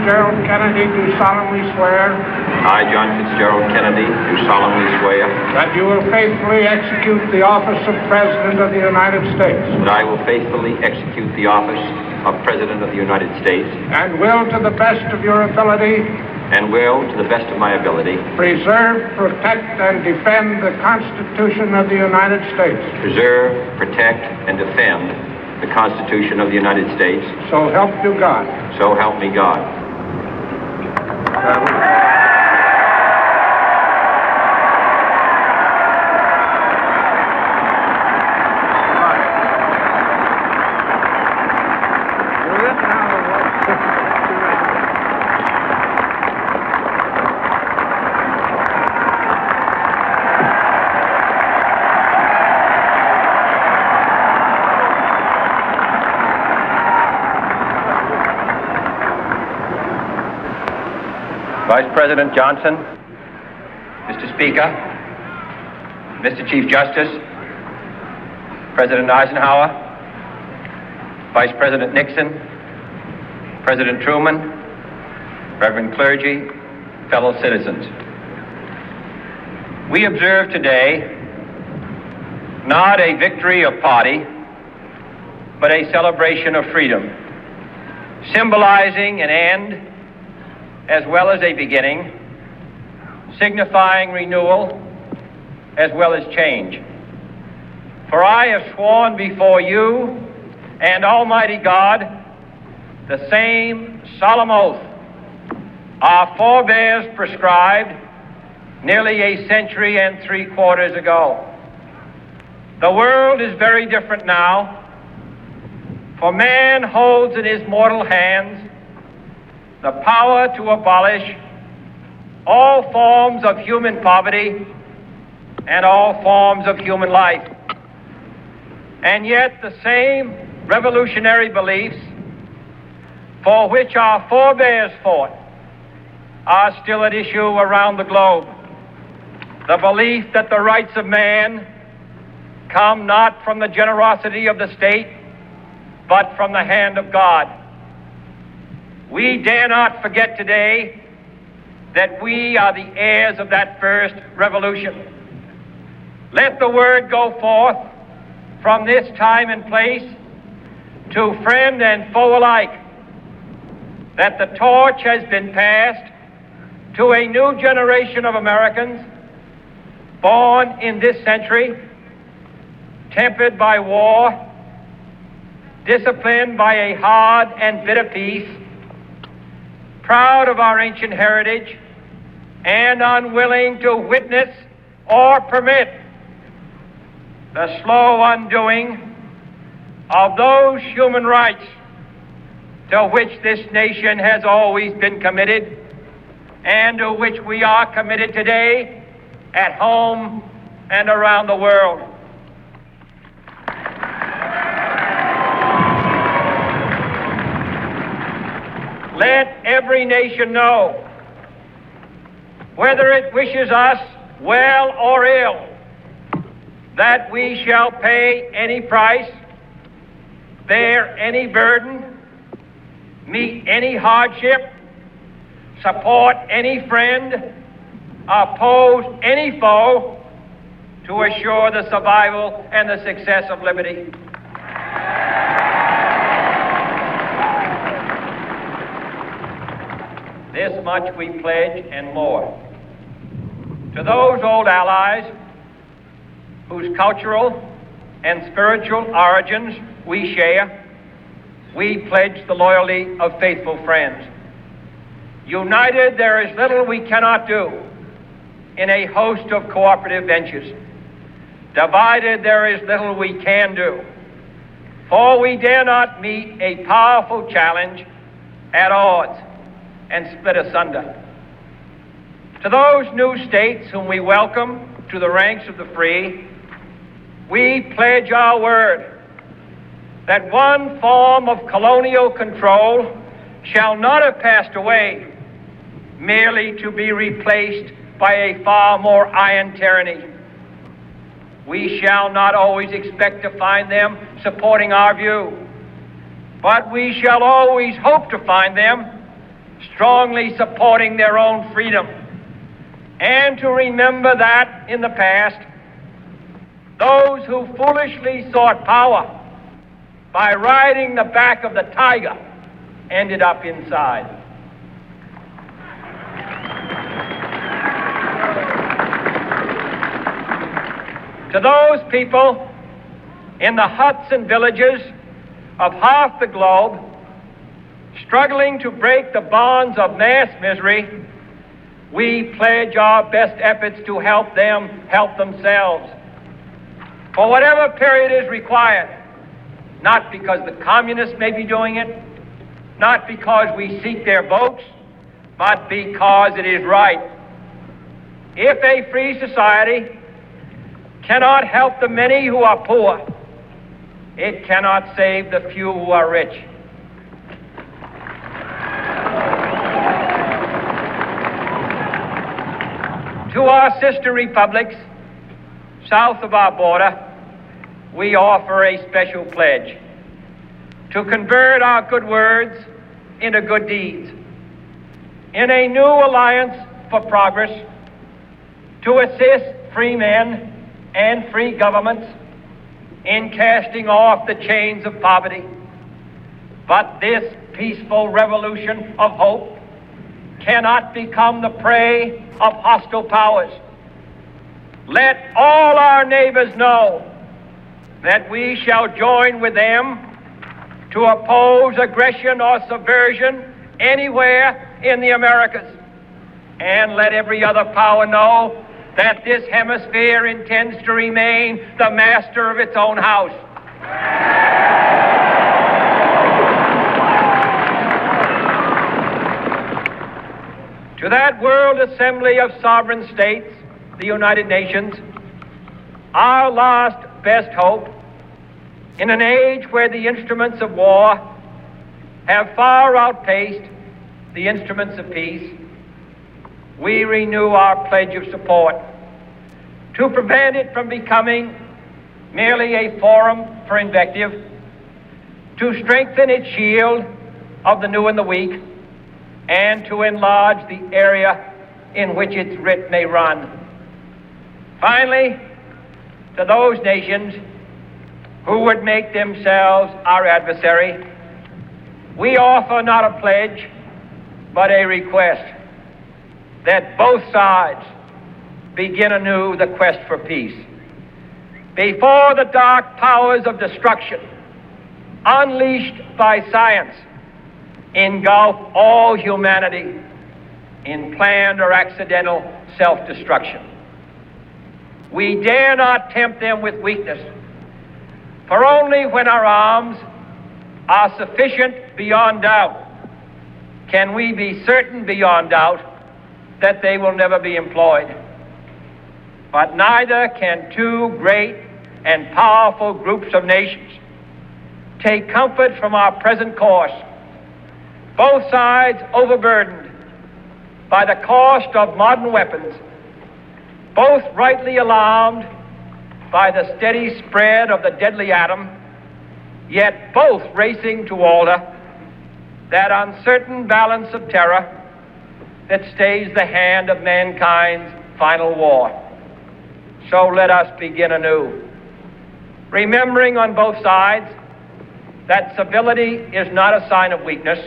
Fitzgerald Kennedy, do solemnly swear I, John Fitzgerald Kennedy, do solemnly swear that you will faithfully execute the office of President of the United States that I will faithfully execute the office of President of the United States and will, to the best of your ability, and will, to the best of my ability, preserve, protect, and defend the Constitution of the United States. preserve, protect, and defend the Constitution of the United States. So help you God. So help me God. Vice President Johnson, Mr. Speaker, Mr. Chief Justice, President Eisenhower, Vice President Nixon, President Truman, Reverend clergy, fellow citizens. We observe today not a victory of party, but a celebration of freedom, symbolizing an end as well as a beginning, signifying renewal as well as change. For I have sworn before you and Almighty God the same solemn oath our forebears prescribed nearly a century and 3/4 ago. The world is very different now, for man holds in his mortal hands the power to abolish all forms of human poverty and all forms of human life. And yet the same revolutionary beliefs for which our forebears fought are still at issue around the globe. The belief that the rights of man come not from the generosity of the state, but from the hand of God. We dare not forget today that we are the heirs of that first revolution. Let the word go forth from this time and place to friend and foe alike that the torch has been passed to a new generation of Americans born in this century, tempered by war, disciplined by a hard and bitter peace, proud of our ancient heritage, and unwilling to witness or permit the slow undoing of those human rights to which this nation has always been committed and to which we are committed today at home and around the world. Let every nation know, whether it wishes us well or ill, that we shall pay any price, bear any burden, meet any hardship, support any friend, oppose any foe to assure the survival and the success of liberty. This much we pledge and more. To those old allies whose cultural and spiritual origins we share, we pledge the loyalty of faithful friends. United, there is little we cannot do in a host of cooperative ventures. Divided, there is little we can do, for we dare not meet a powerful challenge at odds and split asunder. To those new states whom we welcome to the ranks of the free, we pledge our word that one form of colonial control shall not have passed away, merely to be replaced by a far more iron tyranny. We shall not always expect to find them supporting our view, but we shall always hope to find them strongly supporting their own freedom, and to remember that in the past, those who foolishly sought power by riding the back of the tiger ended up inside. To those people in the huts and villages of half the globe struggling to break the bonds of mass misery, we pledge our best efforts to help them help themselves for whatever period is required, not because the communists may be doing it, not because we seek their votes, but because it is right. If a free society cannot help the many who are poor, it cannot save the few who are rich. To our sister republics south of our border, we offer a special pledge to convert our good words into good deeds, in a new alliance for progress, to assist free men and free governments in casting off the chains of poverty. But this peaceful revolution of hope cannot become the prey of hostile powers. Let all our neighbors know that we shall join with them to oppose aggression or subversion anywhere in the Americas. And let every other power know that this hemisphere intends to remain the master of its own house. To that World Assembly of Sovereign States, the United Nations, our last best hope, in an age where the instruments of war have far outpaced the instruments of peace, we renew our pledge of support to prevent it from becoming merely a forum for invective, to strengthen its shield of the new and the weak, and to enlarge the area in which its writ may run. Finally, to those nations who would make themselves our adversary, we offer not a pledge, but a request that both sides begin anew the quest for peace. Before the dark powers of destruction, unleashed by science, engulf all humanity in planned or accidental self-destruction. We dare not tempt them with weakness, for only when our arms are sufficient beyond doubt can we be certain beyond doubt that they will never be employed. But neither can two great and powerful groups of nations take comfort from our present course, both sides overburdened by the cost of modern weapons, both rightly alarmed by the steady spread of the deadly atom, yet both racing to alter that uncertain balance of terror that stays the hand of mankind's final war. So let us begin anew, remembering on both sides that civility is not a sign of weakness,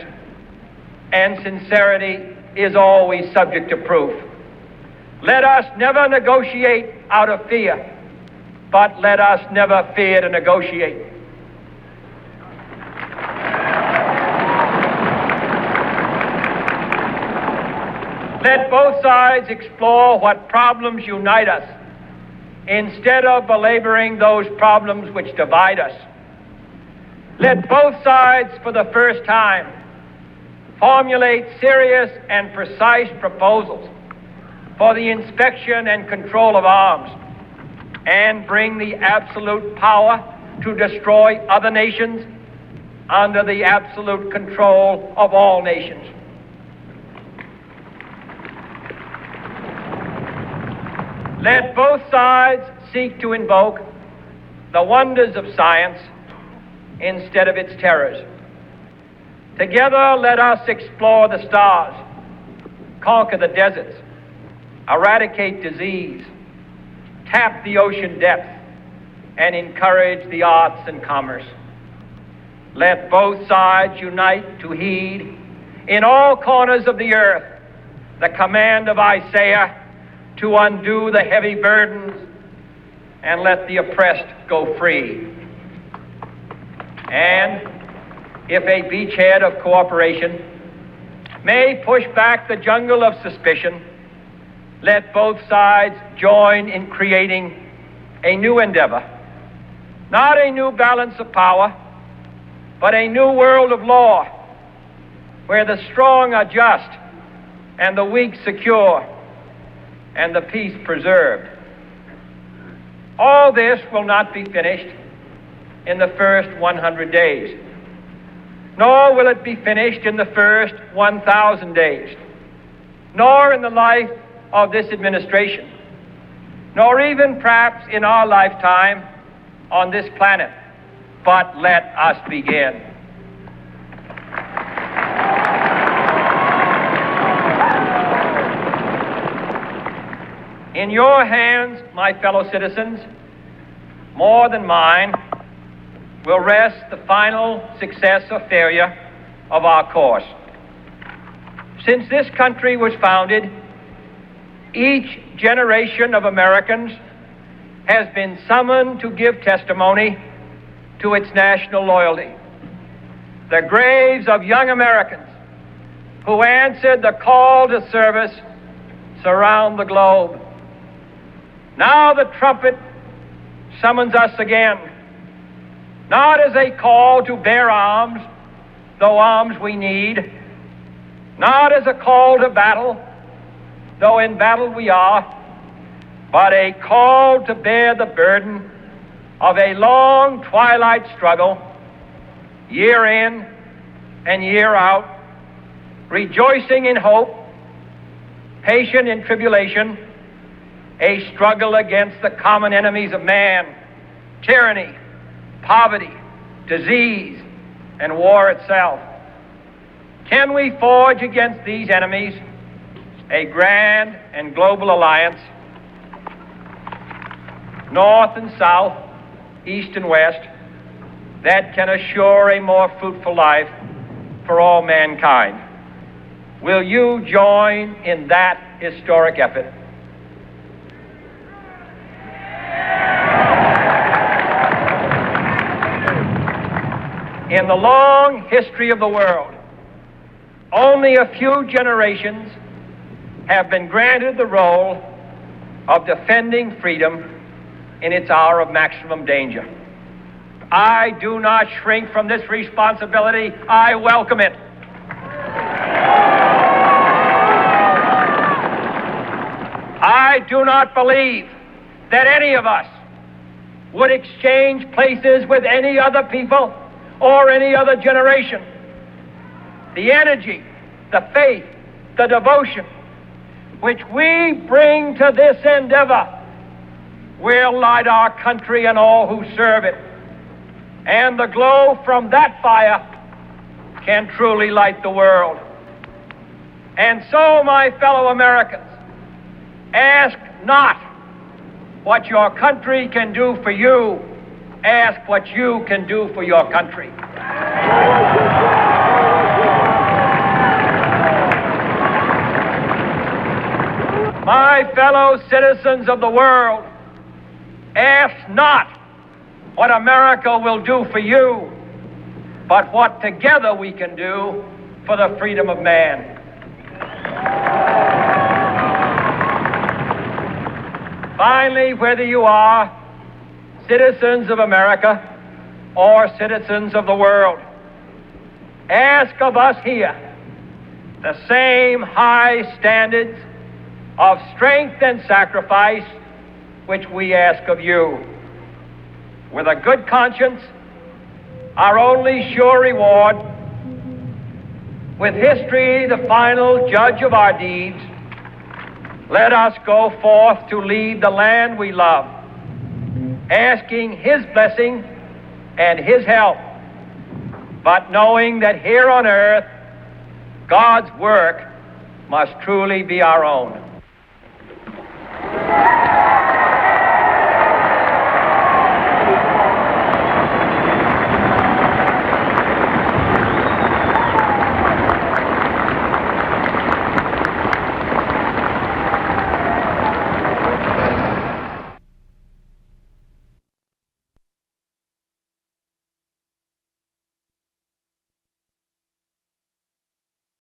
and sincerity is always subject to proof. Let us never negotiate out of fear, but let us never fear to negotiate. Let both sides explore what problems unite us, instead of belaboring those problems which divide us. Let both sides, for the first time, formulate serious and precise proposals for the inspection and control of arms, and bring the absolute power to destroy other nations under the absolute control of all nations. Let both sides seek to invoke the wonders of science instead of its terrors, Together, let us explore the stars, conquer the deserts, eradicate disease, tap the ocean depth, and encourage the arts and commerce. Let both sides unite to heed in all corners of the earth the command of Isaiah to undo the heavy burdens and let the oppressed go free. And if a beachhead of cooperation may push back the jungle of suspicion, let both sides join in creating a new endeavor, not a new balance of power, but a new world of law, where the strong are just and the weak secure and the peace preserved. All this will not be finished in the first 100 days, nor will it be finished in the first 1,000 days, nor in the life of this administration, nor even perhaps in our lifetime on this planet. But let us begin. In your hands, my fellow citizens, more than mine, will rest the final success or failure of our course. Since this country was founded, each generation of Americans has been summoned to give testimony to its national loyalty. The graves of young Americans who answered the call to service surround the globe. Now the trumpet summons us again, not as a call to bear arms, though arms we need, not as a call to battle, though in battle we are, but a call to bear the burden of a long twilight struggle, year in and year out, rejoicing in hope, patient in tribulation, a struggle against the common enemies of man, tyranny, poverty, disease, and war itself. Can we forge against these enemies a grand and global alliance, north and south, east and west, that can assure a more fruitful life for all mankind? Will you join in that historic effort? In the long history of the world, only a few generations have been granted the role of defending freedom in its hour of maximum danger. I do not shrink from this responsibility. I welcome it. I do not believe that any of us would exchange places with any other people or any other generation. The energy, the faith, the devotion which we bring to this endeavor will light our country and all who serve it. And the glow from that fire can truly light the world. And so, my fellow Americans, ask not what your country can do for you. Ask what you can do for your country. My fellow citizens of the world, ask not what America will do for you, but what together we can do for the freedom of man. Finally, whether you are citizens of America or citizens of the world, ask of us here the same high standards of strength and sacrifice which we ask of you. With a good conscience, our only sure reward, with history the final judge of our deeds, let us go forth to lead the land we love, asking His blessing and His help but knowing that here on earth God's work must truly be our own.